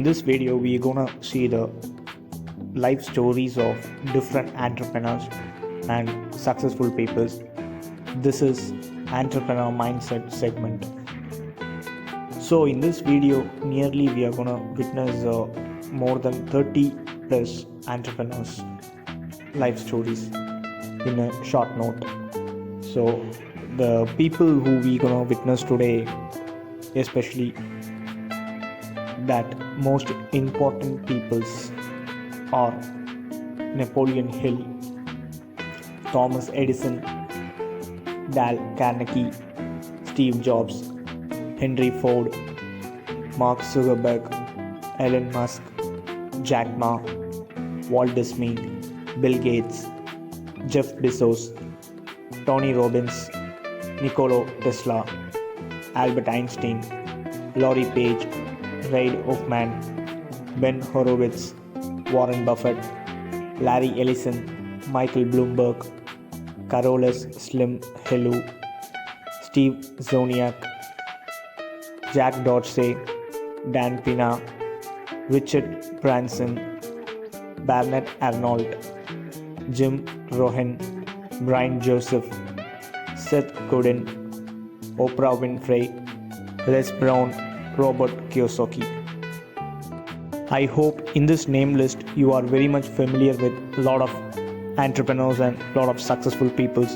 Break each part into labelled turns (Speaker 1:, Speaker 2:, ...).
Speaker 1: In this video, we are gonna see the life stories of different entrepreneurs and successful people. This is entrepreneur mindset segment. So in this video, nearly we are gonna witness more than 30 plus entrepreneurs life stories in a short note. So the people who we gonna witness today, especially that most important peoples are Napoleon Hill, Thomas Edison, Dale Carnegie, Steve Jobs, Henry Ford, Mark Zuckerberg, Elon Musk, Jack Ma, Walt Disney, Bill Gates, Jeff Bezos, Tony Robbins, Nikola Tesla, Albert Einstein, Laurie Page, Reid Hoffman, Ben Horowitz, Warren Buffett, Larry Ellison, Michael Bloomberg, Carolus Slim Hellu, Steve Wozniak, Jack Dorsey, Dan Pina, Richard Branson, Bernard Arnault, Jim Rohn, Brian Joseph, Seth Godin, Oprah Winfrey, Les Brown, Robert Kiyosaki. I hope in this name list you are very much familiar with a lot of entrepreneurs and a lot of successful people.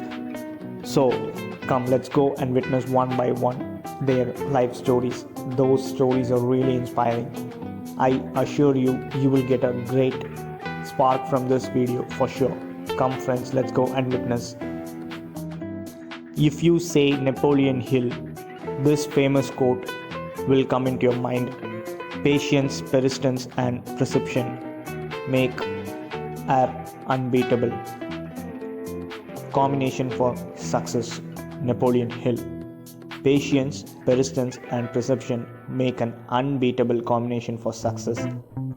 Speaker 1: So come, let's go and witness one by one their life stories. Those stories are really inspiring. I assure you, you will get a great spark from this video for sure. Come friends, let's go and witness. If you say Napoleon Hill, this famous quote will come into your mind. Patience, persistence and perception make are unbeatable combination for success. Napoleon Hill. Patience, persistence and perception make an unbeatable combination for success.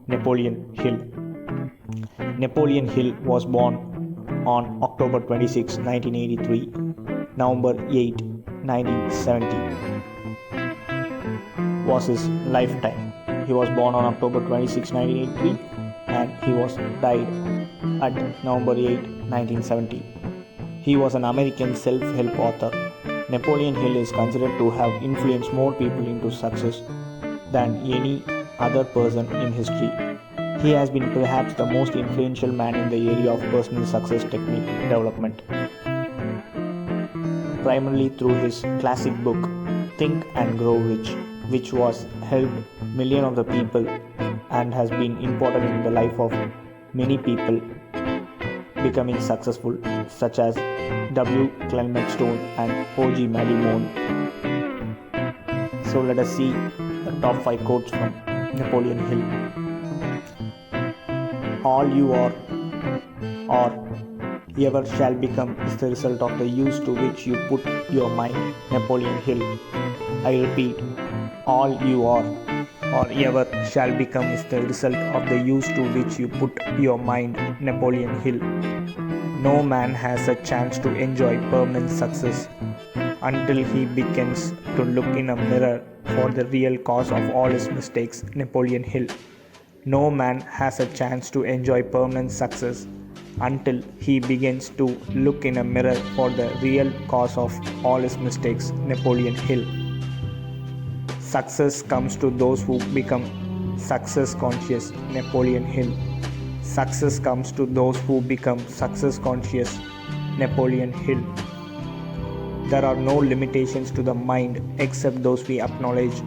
Speaker 1: Napoleon Hill. Napoleon Hill was born on October 26, 1983, November 8, 1970 was his lifetime. He was born on October 26, 1983 and he was died at November 8, 1970. He was an American self-help author. Napoleon Hill is considered to have influenced more people into success than any other person in history. He has been perhaps the most influential man in the area of personal success technique development, primarily through his classic book Think and Grow Rich, which was helped millions of the people and has been important in the life of many people becoming successful, such as W. Clement Stone and O.G. Madimone. So let us see the top 5 quotes from Napoleon Hill. All you are or ever shall become is the result of the use to which you put your mind. Napoleon Hill. I repeat, all you are or ever shall become is the result of the use to which you put your mind. Napoleon Hill. No man has a chance to enjoy permanent success until he begins to look in a mirror for the real cause of all his mistakes. Napoleon Hill. No man has a chance to enjoy permanent success until he begins to look in a mirror for the real cause of all his mistakes. Napoleon Hill. Success comes to those who become success conscious. Napoleon Hill. Success comes to those who become success conscious. Napoleon Hill. There are no limitations to the mind except those we acknowledge.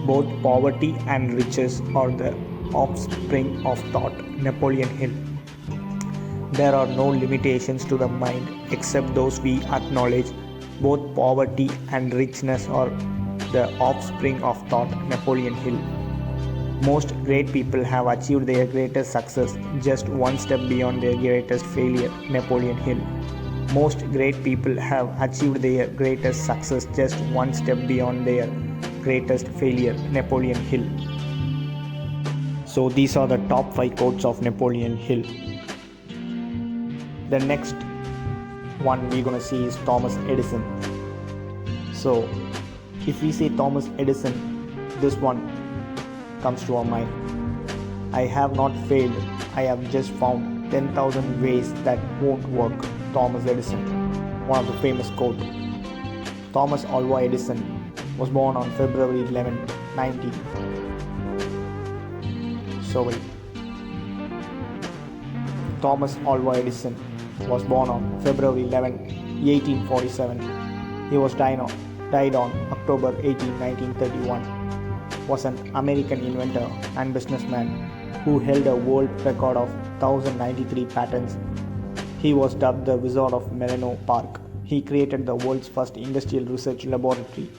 Speaker 1: Both poverty and riches are the offspring of thought. Napoleon Hill. There are no limitations to the mind except those we acknowledge. Both poverty and richness are the offspring of thought. Napoleon Hill. Most great people have achieved their greatest success just one step beyond their greatest failure. Napoleon Hill. Most great people have achieved their greatest success just one step beyond their greatest failure. Napoleon Hill. So these are the top 5 quotes of Napoleon Hill. The next one we're gonna see is Thomas Edison. So if we say Thomas Edison, this one comes to our mind. I have not failed. I have just found 10,000 ways that won't work. Thomas Edison. One of the famous quotes. Thomas Alva Edison was born on February 11, 19. Sorry. Thomas Alva Edison was born on February 11, 1847. He was died on October 18, 1931. Was an American inventor and businessman who held a world record of 1,093 patents. He was dubbed the Wizard of Menlo Park. He created the world's first industrial research laboratory.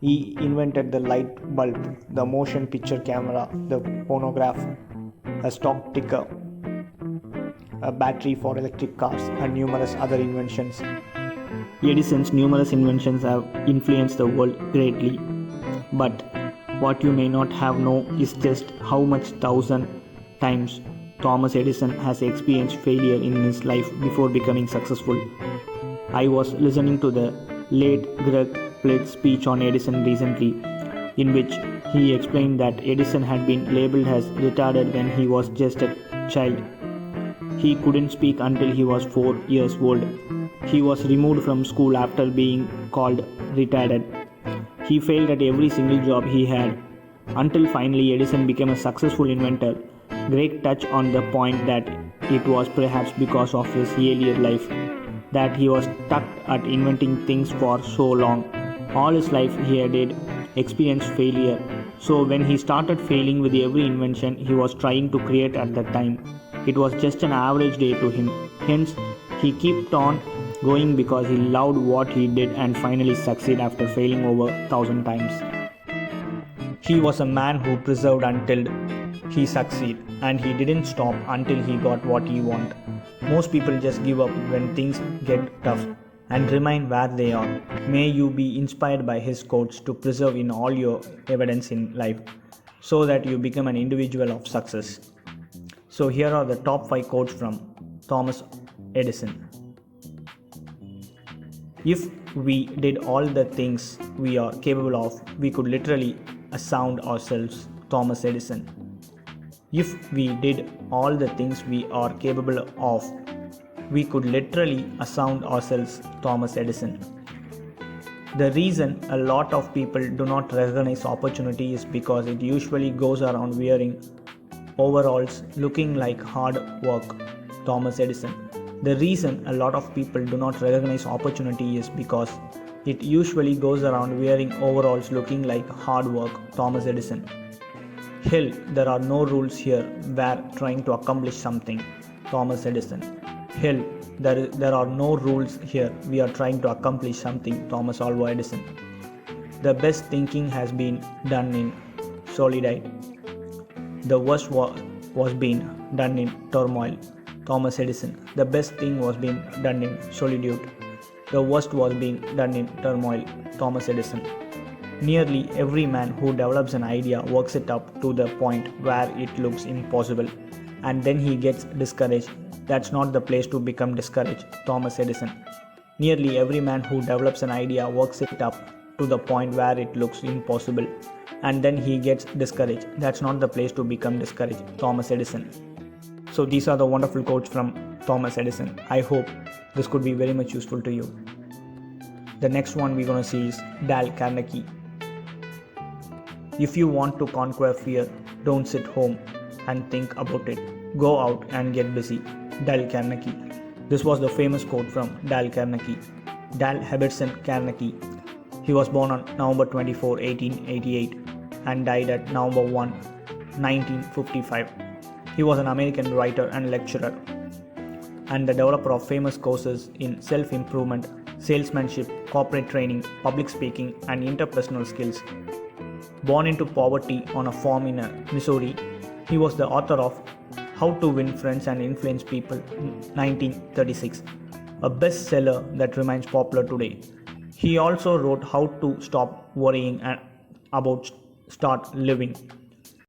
Speaker 1: He invented the light bulb, the motion picture camera, the phonograph, a stock ticker, a battery for electric cars, and numerous other inventions. Edison's numerous inventions have influenced the world greatly. But what you may not have known is just how much thousand times Thomas Edison has experienced failure in his life before becoming successful. I was listening to the late Greg Platt's speech on Edison recently, in which he explained that Edison had been labeled as retarded when he was just a child. He couldn't speak until he was 4 years old. He was removed from school after being called retarded. He failed at every single job he had, until finally Edison became a successful inventor. Greg touched on the point that it was perhaps because of his earlier life that he was stuck at inventing things for so long. All his life he had experienced failure. So when he started failing with every invention he was trying to create at that time, it was just an average day to him. Hence, he kept on going because he loved what he did and finally succeeded after failing over 1,000 times. He was a man who persevered until he succeeded, and he didn't stop until he got what he wanted. Most people just give up when things get tough and remain where they are. May you be inspired by his quotes to preserve in all your evidence in life so that you become an individual of success. So here are the top 5 quotes from Thomas Edison. If we did all the things we are capable of, we could literally astound ourselves. Thomas Edison. If we did all the things we are capable of, we could literally astound ourselves. Thomas Edison. The reason a lot of people do not recognize opportunity is because it usually goes around wearing overalls looking like hard work. Thomas Edison. The reason a lot of people do not recognize opportunity is because it usually goes around wearing overalls looking like hard work. Thomas Edison. Hill, there are no rules here. We're trying to accomplish something. Thomas Edison. Hill, there are no rules here. We are trying to accomplish something. Thomas Alva Edison. The best thinking has been done in solitude. The worst was being done in turmoil. Thomas Edison. The best thing was being done in solitude. The worst was being done in turmoil. Thomas Edison. Nearly every man who develops an idea works it up to the point where it looks impossible, and then he gets discouraged. That's not the place to become discouraged. Thomas Edison. Nearly every man who develops an idea works it up to the point where it looks impossible, and then he gets discouraged. That's not the place to become discouraged. Thomas Edison. So these are the wonderful quotes from Thomas Edison. I hope this could be very much useful to you. The next one we're going to see is Dale Carnegie. If you want to conquer fear, don't sit home and think about it. Go out and get busy. Dale Carnegie. This was the famous quote from Dale Carnegie. Dale Hubbardson Carnegie. He was born on November 24, 1888 and died at November 1, 1955. He was an American writer and lecturer and the developer of famous courses in self-improvement, salesmanship, corporate training, public speaking, and interpersonal skills. Born into poverty on a farm in Missouri, he was the author of How to Win Friends and Influence People in 1936, a bestseller that remains popular today. He also wrote How to Stop Worrying and About Start Living